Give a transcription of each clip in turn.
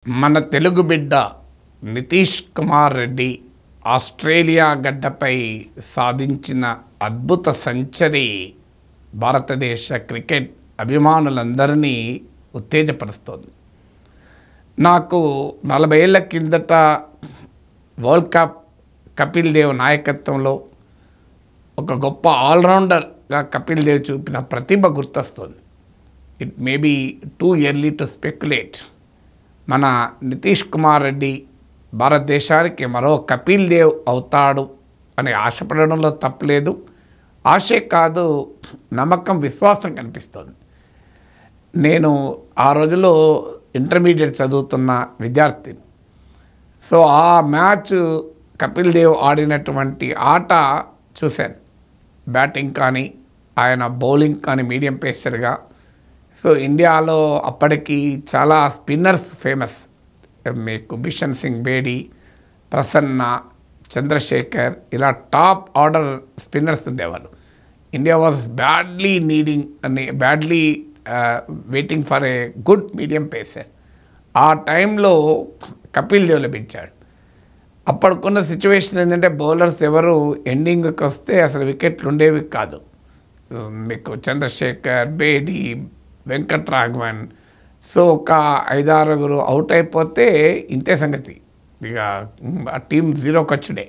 మన తెలుగు బిడ్డ నితీష్ కుమార్ రెడ్డి ఆస్ట్రేలియా గడ్డపై సాధించిన అద్భుత సెంచరీ భారతదేశ క్రికెట్ అభిమానులందరినీ ఉత్తేజపరుస్తోంది. నాకు 40 ఏళ్ల కిందట వరల్డ్ కప్ కపిల్ దేవ్ నాయకత్వంలో ఒక గొప్ప ఆల్రౌండర్గా కపిల్ దేవ్ చూపిన ప్రతిభ గుర్తొస్తుంది. It may be too early to speculate. మన నితీష్ కుమార్ రెడ్డి భారతదేశానికి మరో కపిల్ దేవ్ అవుతాడు అని ఆశపడడంలో తప్పలేదు. ఆశే కాదు, నమ్మకం, విశ్వాసం కనిపిస్తుంది. నేను ఆ రోజుల్లో ఇంటర్మీడియట్ చదువుతున్న విద్యార్థిని. సో ఆ మ్యాచ్ కపిల్ దేవ్ ఆడినటువంటి ఆట చూశాను. బ్యాటింగ్ కానీ ఆయన బౌలింగ్ కానీ మీడియం పేసర్గా. సో ఇండియాలో అప్పటికి చాలా స్పిన్నర్స్ ఫేమస్. మీకు బిషన్ సింగ్ బేడి, ప్రసన్న, చంద్రశేఖర్, ఇలా టాప్ ఆర్డర్ స్పిన్నర్స్ ఉండేవాళ్ళు. India was badly waiting for a good medium pacer. ఆ టైంలో కపిల్ దేవ్ లభించాడు. అప్పటికున్న సిచ్యువేషన్ ఏంటంటే బౌలర్స్ ఎవరు ఎండింగ్కి వస్తే అసలు వికెట్లు ఉండేవి కాదు. మీకు చంద్రశేఖర్, బేడి, వెంకట్రాఘవన్, సో ఒక 5-6 అవుట్ అయిపోతే ఇంతే సంగతి, ఇక ఆ టీం 0 ఖర్చుడే.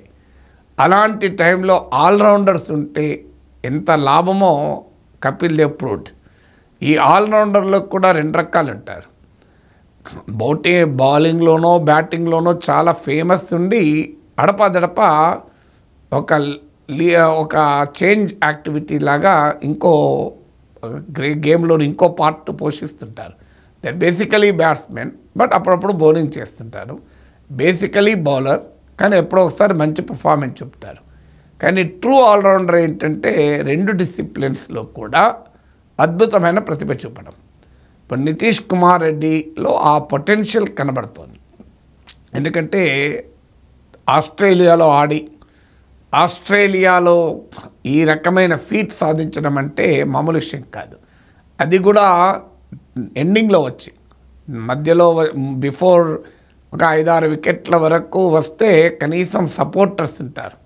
అలాంటి టైంలో ఆల్రౌండర్స్ ఉంటే ఎంత లాభమో కపిల్ దేవ్ ప్రూవ్డ్. ఈ ఆల్రౌండర్లో కూడా 2 రకాలు ఉంటారు. బౌలింగ్లోనో బ్యాటింగ్లోనో చాలా ఫేమస్ ఉండి అడపాదడప ఒక చేంజ్ యాక్టివిటీ లాగా ఇంకో గేమ్లో ఇంకో పార్ట్ పోషిస్తుంటారు. దే బేసికలీ బ్యాట్స్మెన్, బట్ అప్పుడప్పుడు బౌలింగ్ చేస్తుంటారు. బేసికలీ బౌలర్, కానీ ఎప్పుడో ఒకసారి మంచి పర్ఫార్మెన్స్ చెప్తారు. కానీ ట్రూ ఆల్రౌండర్ ఏంటంటే 2 డిసిప్లిన్స్లో కూడా అద్భుతమైన ప్రతిభ చూపడం. ఇప్పుడు నితీష్ కుమార్ రెడ్డిలో ఆ పొటెన్షియల్ కనబడుతోంది. ఎందుకంటే ఆస్ట్రేలియాలో ఆడి ఆస్ట్రేలియాలో ఈ రకమైన ఫీట్ సాధించడం అంటే మామూలు విషయం కాదు. అది కూడా ఎండింగ్లో వచ్చి మధ్యలో బిఫోర్ ఒక 5-6 వికెట్ల వరకు వస్తే కనీసం సపోర్టర్స్ ఉంటారు.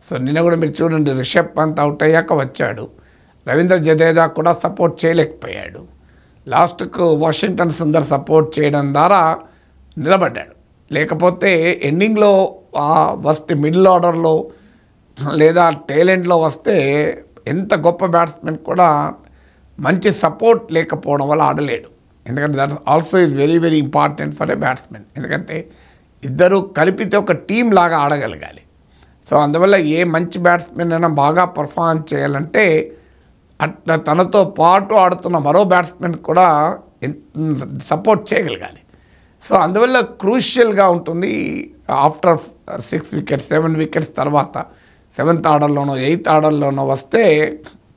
సో నిన్న కూడా మీరు చూడండి, రిషబ్ పంత్ అవుట్ అయ్యాక వచ్చాడు. రవీంద్ర జడేజా కూడా సపోర్ట్ చేయలేకపోయాడు. లాస్ట్కు వాషింగ్టన్ సుందర్ సపోర్ట్ చేయడం ద్వారా నిలబడ్డాడు. లేకపోతే ఎండింగ్లో వస్తే మిడిల్ ఆర్డర్లో లేదా టేలెంట్లో వస్తే ఎంత గొప్ప బ్యాట్స్మెన్ కూడా మంచి సపోర్ట్ లేకపోవడం వల్ల ఆడలేడు. ఎందుకంటే that also is very very important for a batsmen. ఎందుకంటే ఇద్దరు కలిపితే ఒక టీం లాగా ఆడగలగాలి. సో అందువల్ల ఏ మంచి బ్యాట్స్మెన్ అయినా బాగా పర్ఫార్మ్ చేయాలంటే అట్లా తనతో పాటు ఆడుతున్న మరో బ్యాట్స్మెన్ కూడా సపోర్ట్ చేయగలగాలి. సో అందువల్ల క్రూషియల్గా ఉంటుంది. ఆఫ్టర్ 6 వికెట్స్ 7 వికెట్స్ తర్వాత 7th ఆర్డర్లోనో 8th ఆర్డర్లోనో వస్తే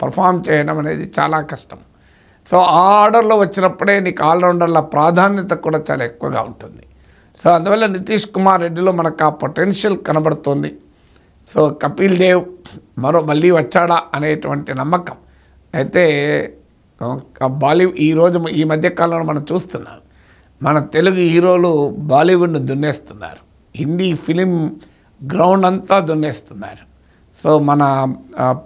పర్ఫామ్ చేయడం అనేది చాలా కష్టం. సో ఆ ఆర్డర్లో వచ్చినప్పుడే నీకు ఆల్రౌండర్ల ప్రాధాన్యత కూడా చాలా ఎక్కువగా ఉంటుంది. సో అందువల్ల నితీష్ కుమార్ రెడ్డిలో మనకు ఆ పొటెన్షియల్ కనబడుతుంది. సో కపిల్ దేవ్ మళ్ళీ వచ్చాడా అనేటువంటి నమ్మకం అయితే ఈ మధ్యకాలంలో మనం చూస్తున్నాం. మన తెలుగు హీరోలు బాలీవుడ్ను దున్నేస్తున్నారు. హిందీ ఫిలిం గ్రౌండ్ అంతా దున్నేస్తున్నారు. సో మన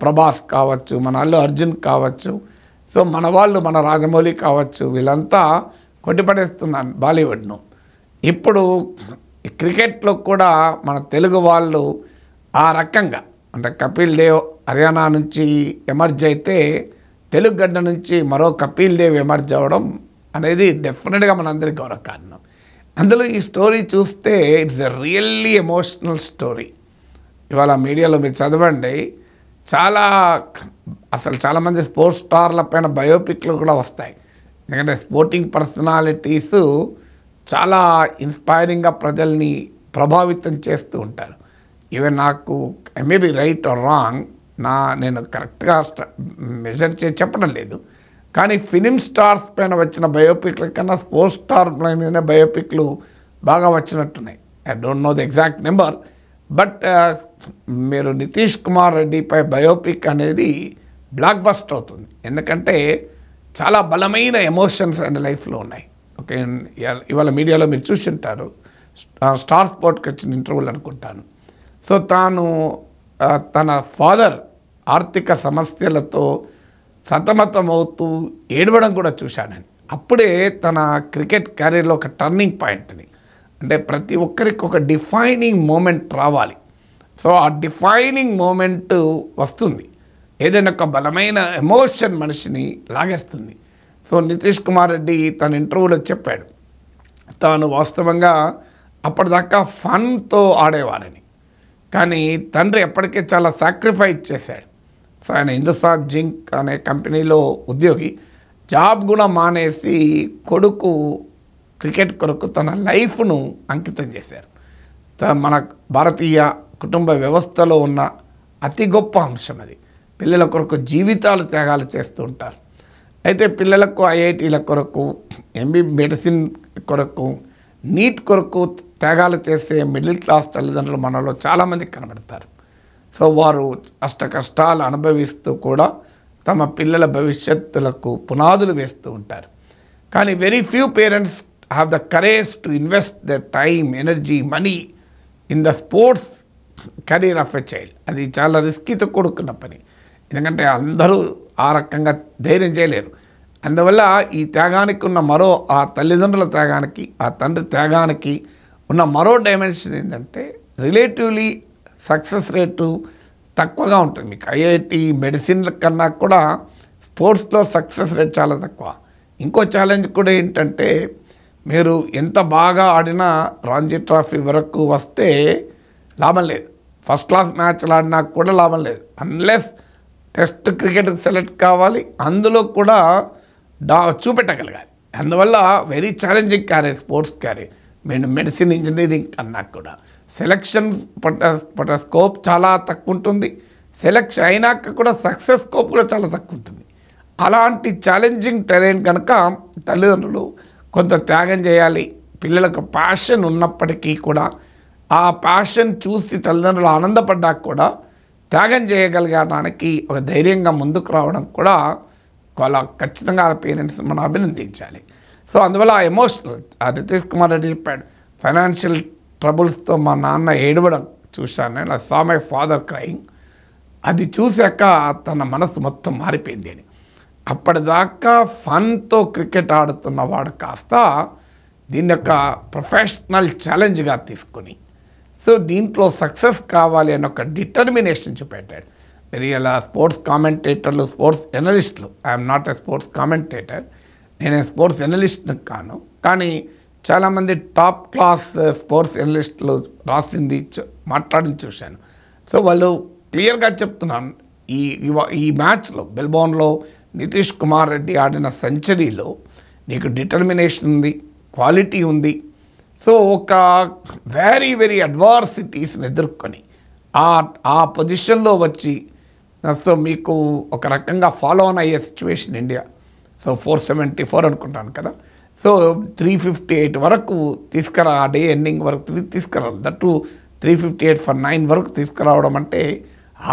ప్రభాస్ కావచ్చు, మన అల్లు అర్జున్ కావచ్చు, సో మన వాళ్ళు, మన రాజమౌళి కావచ్చు, వీళ్ళంతా కొట్టిపడేస్తున్నారు బాలీవుడ్ను. ఇప్పుడు క్రికెట్లో కూడా మన తెలుగు వాళ్ళు ఆ రకంగా, అంటే కపిల్ దేవ్ హర్యానా నుంచి ఎమర్జ్ అయితే తెలుగు గడ్డ నుంచి మరో కపిల్ దేవ్ ఎమర్జ్ అవ్వడం అనేది డెఫినెట్గా మనందరికీ గౌరవకారణం. అందులో ఈ స్టోరీ చూస్తే it's a really emotional story. ఇవాళ మీడియాలో మీరు చదవండి, చాలామంది స్పోర్ట్స్ స్టార్ల పైన బయోపిక్లు కూడా వస్తాయి. ఎందుకంటే స్పోర్టింగ్ పర్సనాలిటీస్ చాలా ఇన్స్పైరింగ్గా ప్రజల్ని ప్రభావితం చేస్తూ ఉంటారు. ఈవెన్ నాకు I may be right are wrong, నేను కరెక్ట్గా మెజర్ చేసి చెప్పడం లేదు, కానీ ఫిలిం స్టార్స్ పైన వచ్చిన బయోపిక్ల కన్నా స్పోర్ట్స్ స్టార్ మీద బయోపిక్లు బాగా వచ్చినట్టున్నాయి. I don't know the exact number, but మీరు నితీష్ కుమార్ రెడ్డిపై బయోపిక్ అనేది బ్లాక్ బస్టర్ అవుతుంది. ఎందుకంటే చాలా బలమైన ఎమోషన్స్ అండ్ లైఫ్లో ఉన్నాయి. ఓకే, ఇవాళ మీడియాలో మీరు చూసి ఉంటారు, స్టార్ స్పోర్ట్కి వచ్చిన ఇంటర్వ్యూలు అనుకుంటాను. సో తాను తన ఫాదర్ ఆర్థిక సమస్యలతో సతమతమవుతూ ఏడవడం కూడా చూశానని. అప్పుడే తన క్రికెట్ కెరీర్లో ఒక టర్నింగ్ పాయింట్ని, అంటే ప్రతి ఒక్కరికి ఒక డిఫైనింగ్ మూమెంట్ రావాలి. సో ఆ డిఫైనింగ్ మూమెంట్ వస్తుంది, ఏదైనా ఒక బలమైన ఎమోషన్ మనిషిని లాగేస్తుంది. సో నితీష్ కుమార్ రెడ్డి తన ఇంటర్వ్యూలో చెప్పాడు, తాను వాస్తవంగా అప్పటిదాకా ఫన్తో ఆడేవారని, కానీ తండ్రి ఎప్పటికే చాలా సాక్రిఫైస్ చేశాడు. సో ఆయన హిందుస్థాన్ జింక్ అనే కంపెనీలో ఉద్యోగి, జాబ్ కూడా మానేసి కొడుకు క్రికెట్ కొరకు తన లైఫ్ను అంకితం చేశారు. మన భారతీయ కుటుంబ వ్యవస్థలో ఉన్న అతి గొప్ప అంశం అది. పిల్లల కొరకు జీవితాలు త్యాగాలు చేస్తూ ఉంటారు. అయితే పిల్లలకు ఐఐటీల కొరకు, మెడిసిన్ కొరకు, నీట్ కొరకు త్యాగాలు చేసే మిడిల్ క్లాస్ తల్లిదండ్రులు మనలో చాలామంది కనబడతారు. సో వారు అష్ట కష్టాలు అనుభవిస్తూ కూడా తమ పిల్లల భవిష్యత్తులకు పునాదులు వేస్తూ ఉంటారు. కానీ very few parents have the courage to invest the time, energy, money in the sports career of a child. అది చాలా రిస్కీతో కూడుకున్న పని, ఎందుకంటే అందరూ ఆ రకంగా ధైర్యం చేయలేరు. అందువల్ల ఈ త్యాగానికి ఉన్న మరో, ఆ తల్లిదండ్రుల త్యాగానికి, ఆ తండ్రి త్యాగానికి ఉన్న మరో డైమెన్షన్ ఏంటంటే రిలేటివ్లీ సక్సెస్ రేటు తక్కువగా ఉంటుంది. మీకు ఐఐటి మెడిసిన్ల కన్నా కూడా స్పోర్ట్స్లో సక్సెస్ రేట్ చాలా తక్కువ. ఇంకో ఛాలెంజ్ కూడా ఏంటంటే, మీరు ఎంత బాగా ఆడినా రంజీ ట్రోఫీ వరకు వస్తే లాభం లేదు, ఫస్ట్ క్లాస్ మ్యాచ్లు ఆడినా కూడా లాభం లేదు, అన్లెస్ టెస్ట్ క్రికెట్కి సెలెక్ట్ కావాలి, అందులో కూడా చూపెట్టగలగాలి. అందువల్ల very challenging carrier sports carrier. Medicine, engineering కన్నా కూడా సెలక్షన్ పట్ట స్కోప్ చాలా తక్కువ ఉంటుంది, సెలెక్షన్ అయినాక కూడా సక్సెస్ స్కోప్ కూడా చాలా తక్కువ ఉంటుంది. అలాంటి ఛాలెంజింగ్ టెరైన్ కనుక తల్లిదండ్రులు కొంత త్యాగం చేయాలి. పిల్లలకు ప్యాషన్ ఉన్నప్పటికీ కూడా ఆ ప్యాషన్ చూసి తల్లిదండ్రులు ఆనందపడ్డాక కూడా త్యాగం చేయగలగడానికి ఒక ధైర్యంగా ముందుకు రావడం కూడా వాళ్ళ ఖచ్చితంగా పేరెంట్స్ మనం అభినందించాలి. సో అందువల్ల ఆ ఎమోషనల్, నితీష్ కుమార్ రెడ్డి చెప్పాడు, ఫైనాన్షియల్ ట్రబుల్స్తో మా నాన్న ఏడవడం చూశాను, నేను I saw my father crying. అది చూశాక తన మనసు మొత్తం మారిపోయింది అని. అప్పటిదాకా ఫన్తో క్రికెట్ ఆడుతున్నవాడు కాస్త దీన్ని ఒక ప్రొఫెషనల్ ఛాలెంజ్గా తీసుకుని, సో దీంట్లో సక్సెస్ కావాలి అని ఒక డిటర్మినేషన్ చూపెట్టాడు. మీరు ఇలా స్పోర్ట్స్ కామెంటేటర్లు, స్పోర్ట్స్ ఎనలిస్టులు, I'm not a sports commentator, నేను స్పోర్ట్స్ ఎనలిస్ట్ని కాను, కానీ చాలామంది టాప్ క్లాస్ స్పోర్ట్స్ ఎనలిస్టులు రాసింది మాట్లాడింది చూశాను. సో వాళ్ళు క్లియర్గా చెప్తున్నాను, ఈ మ్యాచ్లో మెల్బోర్న్లో నితీష్ కుమార్ రెడ్డి ఆడిన సెంచరీలో నీకు డిటర్మినేషన్ ఉంది, క్వాలిటీ ఉంది. సో ఒక వెరీ వెరీ అడ్వార్సిటీస్ని ఎదుర్కొని ఆ పొజిషన్లో వచ్చి, సో మీకు ఒక రకంగా ఫాలో ఆన్ అయ్యే సిచ్యువేషన్ ఇండియా. సో 474 అనుకుంటాను కదా, సో 358 వరకు తీసుకురా, ఆ డే ఎండింగ్ వరకు తీసుకురావాలి, దట్టు 358 for 9 వరకు తీసుకురావడం అంటే,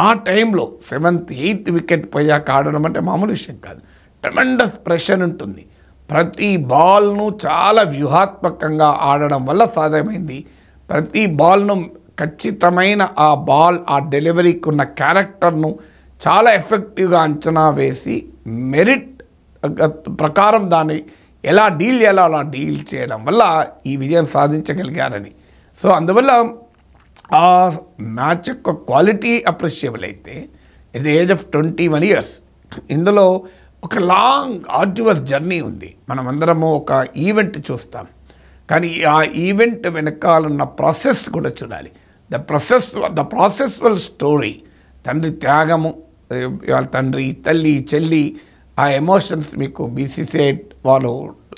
ఆ టైంలో 7th 8th వికెట్ పోయాక ఆడడం అంటే మామూలు విషయం కాదు. ట్రెమెండస్ ప్రెషర్ ఉంటుంది. ప్రతి బాల్ను చాలా వ్యూహాత్మకంగా ఆడడం వల్ల సాధ్యమైంది. ప్రతి బాల్ను ఖచ్చితమైన ఆ బాల్, ఆ డెలివరీకి ఉన్న క్యారెక్టర్ను చాలా ఎఫెక్టివ్గా అంచనా వేసి మెరిట్ ప్రకారం దాన్ని ఎలా డీల్ చేయాలో అలా డీల్ చేయడం వల్ల ఈ విజయం సాధించగలిగారని. సో అందువల్ల ఆ మ్యాచ్ యొక్క క్వాలిటీ అప్రిషియబుల్ అయితే, at the age of 21 years ఇందులో ఒక లాంగ్ ఆర్డ్యువస్ జర్నీ ఉంది. మనమందరము ఒక ఈవెంట్ చూస్తాం, కానీ ఆ ఈవెంట్ వెనకాలన్న ప్రాసెస్ కూడా చూడాలి. ద ప్రాసెస్వల్ స్టోరీ, తండ్రి త్యాగము, వాళ్ళ తండ్రి, తల్లి, చెల్లి, ఆ ఎమోషన్స్ మీకు బీసీసీఐ వాళ్ళు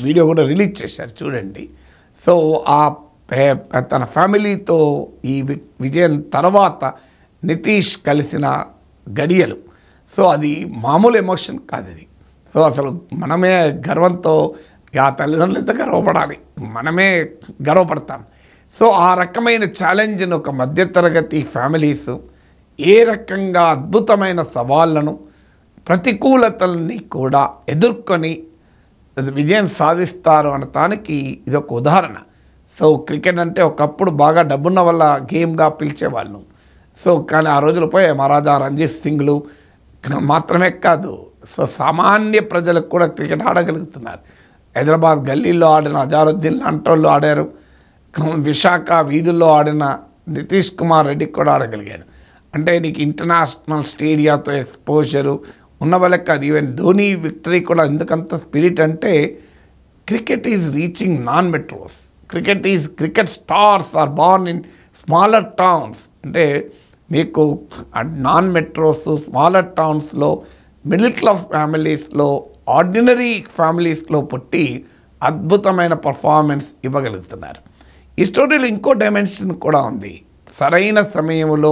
వీడియో కూడా రిలీజ్ చేశారు, చూడండి. సో ఆ తన ఫ్యామిలీతో ఈ విజయం తర్వాత నితీష్ కలిసిన గడియలు, సో అది మామూలు ఎమోషన్ కాదు అది. సో అసలు మనమే గర్వంతో, ఆ తల్లిదండ్రులు ఎంత గర్వపడాలి, మనమే గర్వపడతాం. సో ఆ రకమైన ఛాలెంజ్ను ఒక మధ్యతరగతి ఫ్యామిలీస్ ఏ రకంగా అద్భుతమైన సవాళ్ళను, ప్రతికూలతల్ని కూడా ఎదుర్కొని విజయం సాధిస్తారు అనటానికి ఇది ఒక ఉదాహరణ. సో క్రికెట్ అంటే ఒకప్పుడు బాగా డబ్బున్న వల్ల గేమ్గా పిలిచేవాళ్ళు. సో కానీ ఆ రోజులు పోయి మహారాజా రంజిత్ సింగ్లు మాత్రమే కాదు, సో సామాన్య ప్రజలకు కూడా క్రికెట్ ఆడగలుగుతున్నారు. హైదరాబాద్ గల్లీల్లో ఆడిన అజారుద్దీన్ లాంటి వాళ్ళు ఆడారు. విశాఖ వీధుల్లో ఆడిన నితీష్ కుమార్ రెడ్డికి కూడా ఆడగలిగాడు. అంటే నీకు ఇంటర్నేషనల్ స్టేడియాతో ఎక్స్పోజరు ఉన్న వాళ్ళకి కాదు. ఈవెన్ ధోని విక్టరీ కూడా ఎందుకంత స్పిరిట్ అంటే cricket is reaching non metros. Cricket stars are born in smaller towns. అంటే మీకు నాన్ మెట్రోస్, స్మాలర్ టౌన్స్లో, మిడిల్ క్లాస్ ఫ్యామిలీస్లో, ఆర్డినరీ ఫ్యామిలీస్లో పుట్టి అద్భుతమైన పర్ఫార్మెన్స్ ఇవ్వగలుగుతున్నారు. ఈ స్టోరీలో ఇంకో డైమెన్షన్ కూడా ఉంది. సరైన సమయంలో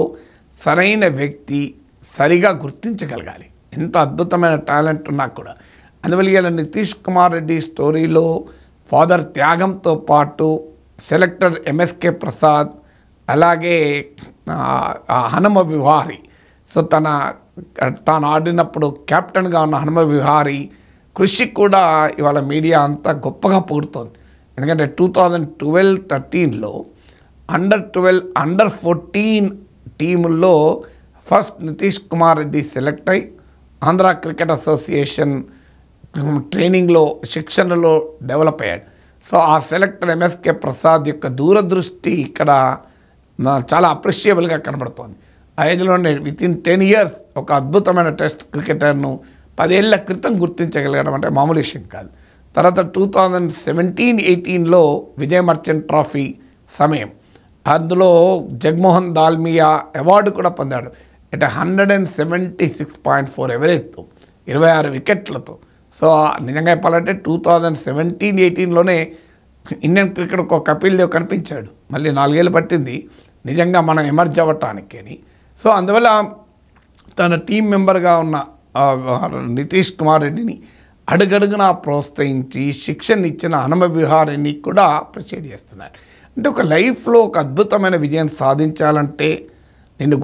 సరైన వ్యక్తి సరిగా గుర్తించగలగాలి. ఎంత అద్భుతమైన టాలెంట్ ఉన్నా కూడా. అందువల్ల ఇలా నితీష్ కుమార్ రెడ్డి స్టోరీలో ఫాదర్ త్యాగంతో పాటు సెలెక్టర్ ఎంఎస్కే ప్రసాద్, అలాగే హనుమ విహారీ, సో తాను ఆడినప్పుడు కెప్టెన్గా ఉన్న హనుమ విహారీ కృషి కూడా ఇవాళ మీడియా అంతా గొప్పగా పొగుడుతోంది. ఎందుకంటే 2012-13లో అండర్-12, అండర్-14 టీముల్లో ఫస్ట్ నితీష్ కుమార్ రెడ్డి సెలెక్ట్ అయ్యి ఆంధ్ర క్రికెట్ అసోసియేషన్ ట్రైనింగ్లో, శిక్షణలో డెవలప్ అయ్యాడు. సో ఆ సెలెక్టర్ ఎంఎస్కే ప్రసాద్ యొక్క దూరదృష్టి ఇక్కడ చాలా అప్రిషియబుల్గా కనబడుతోంది. ఆ ఏజ్లోనే వితిన్ 10 years ఒక అద్భుతమైన టెస్ట్ క్రికెటర్ను 10 ఏళ్ల క్రితం గుర్తించగలగడం అంటే మామూలు విషయం కాదు. తర్వాత 2017-18లో విజయ్ మర్చెంట్ ట్రోఫీ సమయం, అందులో జగమోహన్ దాల్మియా అవార్డు కూడా పొందాడు. అంటే 176.4 ఎవరేజ్తో, 26 వికెట్లతో. సో నిజంగా చెప్పాలంటే 2017-18లోనే ఇండియన్ క్రికెట్కి ఒక కపిల్ దేవ్ కనిపించాడు. మళ్ళీ 4 ఏళ్ళు పట్టింది నిజంగా మనం ఎమర్జ్ అవ్వటానికి అని. సో అందువల్ల తన టీం మెంబర్గా ఉన్న నితీష్ కుమార్ రెడ్డిని అడుగడుగునా ప్రోత్సహించి శిక్షణ ఇచ్చిన హనుమ విహారీని కూడా అప్రిషియేట్ చేస్తున్నారు. అంటే ఒక లైఫ్లో ఒక అద్భుతమైన విజయం సాధించాలంటే నిన్ను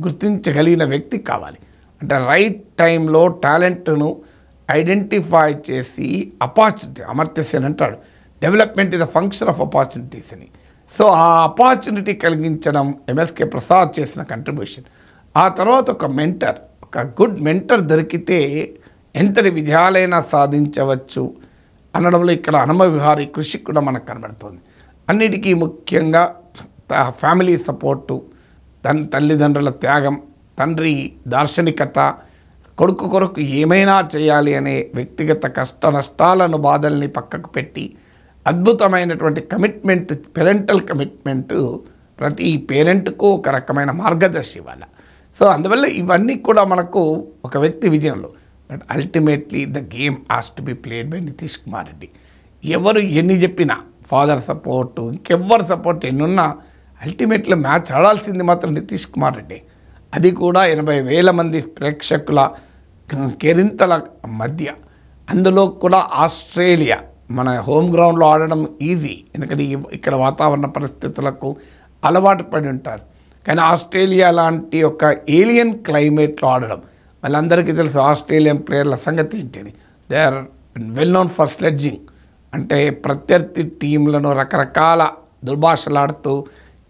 గుర్తించగలిగిన వ్యక్తి కావాలి. అంటే రైట్ టైంలో టాలెంట్ను ఐడెంటిఫై చేసి ఆపర్చునిటీ, అమర్త్య సేన్ అంటాడు, development is the function of opportunities అని. సో ఆ ఆపర్చునిటీ కలిగించడం ఎంఎస్కే ప్రసాద్ చేసిన కంట్రిబ్యూషన్. ఆ తర్వాత ఒక గుడ్ మెంటర్ దొరికితే ఎంతటి విజయాలైనా సాధించవచ్చు అనడంలో ఇక్కడ హనుమ విహారీ కృషి కూడా మనకు కనబడుతుంది. అన్నిటికీ ముఖ్యంగా ఫ్యామిలీ సపోర్టు, తల్లిదండ్రుల త్యాగం, తండ్రి దార్శనికత, కొడుకు కొరకు ఏమైనా చేయాలి అనే వ్యక్తిగత కష్ట నష్టాలను, బాధల్ని పక్కకు పెట్టి అద్భుతమైనటువంటి కమిట్మెంట్, పేరెంటల్ కమిట్మెంటు ప్రతి పేరెంట్కు ఒక రకమైన మార్గదర్శి ఇవ్వాలి. సో అందువల్ల ఇవన్నీ కూడా మనకు ఒక వ్యక్తి విజయంలో. But ultimately the game has to be played by Nitish Kumar Reddy. ఎవరు ఎన్ని చెప్పినా, ఫాదర్ సపోర్టు, ఇంకెవ్వరు సపోర్ట్ ఎన్నున్నా, అల్టిమేట్లీ మ్యాచ్ ఆడాల్సింది మాత్రం నితీష్ కుమార్ రెడ్డి. అది కూడా 80,000 మంది ప్రేక్షకుల కేరింతల మధ్య. అందులో కూడా ఆస్ట్రేలియా మన హోమ్ గ్రౌండ్లో ఆడడం ఈజీ, ఎందుకంటే ఇక్కడ వాతావరణ పరిస్థితులకు అలవాటు పడి ఉంటారు. కానీ ఆస్ట్రేలియా లాంటి ఒక ఏలియన్ క్లైమేట్లో ఆడడం, వాళ్ళందరికీ తెలుసు ఆస్ట్రేలియన్ ప్లేయర్ల సంగతి ఏంటని. They are well known for sledging. అంటే ప్రత్యర్థి టీంలను రకరకాల దుర్భాషలాడుతూ,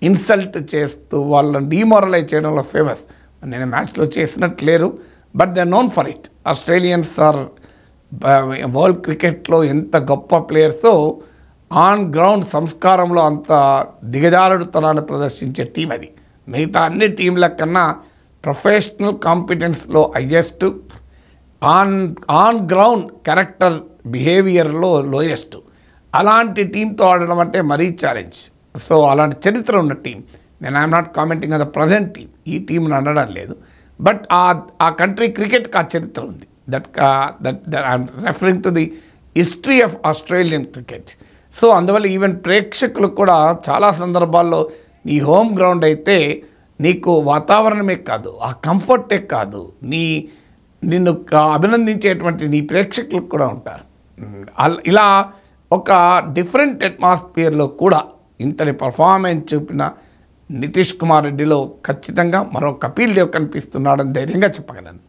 ఇన్సల్ట్ చేస్తూ, వాళ్ళని డిమోరలైజ్ చేయడంలో ఫేమస్. నేను మ్యాచ్లో చేసినట్టు లేరు, but they are known for it. Australians are world క్రికెట్లో ఎంత గొప్ప ప్లేయర్సో ఆన్ గ్రౌండ్ సంస్కారంలో అంత దిగజారుడుతనాన్ని ప్రదర్శించే టీం అది. మిగతా అన్ని టీంల కన్నా ప్రొఫెషనల్ కాంపిటెన్స్లో హైయెస్ట్, ఆన్ గ్రౌండ్ క్యారెక్టర్ బిహేవియర్లో లోయెస్ట్. అలాంటి టీంతో ఆడడం అంటే మరీ ఛాలెంజ్. సో అలాంటి చరిత్ర ఉన్న టీం. నేను I'm not commenting on the present team, ఈ టీంని అనడం లేదు. బట్ ఆ కంట్రీ క్రికెట్కి ఆ చరిత్ర ఉంది. That I'm referring to the history of Australian cricket. So అందువల్ల ఈవెన్ ప్రేక్షకులు కూడా చాలా సందర్భాల్లో నీ హోమ్ గ్రౌండ్ అయితే నీకు వాతావరణమే కాదు, ఆ కంఫర్టే కాదు, నిన్ను అభినందించేటువంటి నీ ప్రేక్షకులకు కూడా ఉంటారు. ఇలా ఒక డిఫరెంట్ అట్మాస్ఫియర్లో కూడా ఇంతటి పర్ఫార్మెన్స్ చూపిన నితీష్ కుమార్ రెడ్డిలో ఖచ్చితంగా మరో కపిల్ దేవ్ కనిపిస్తున్నాడని ధైర్యంగా చెప్పగలను.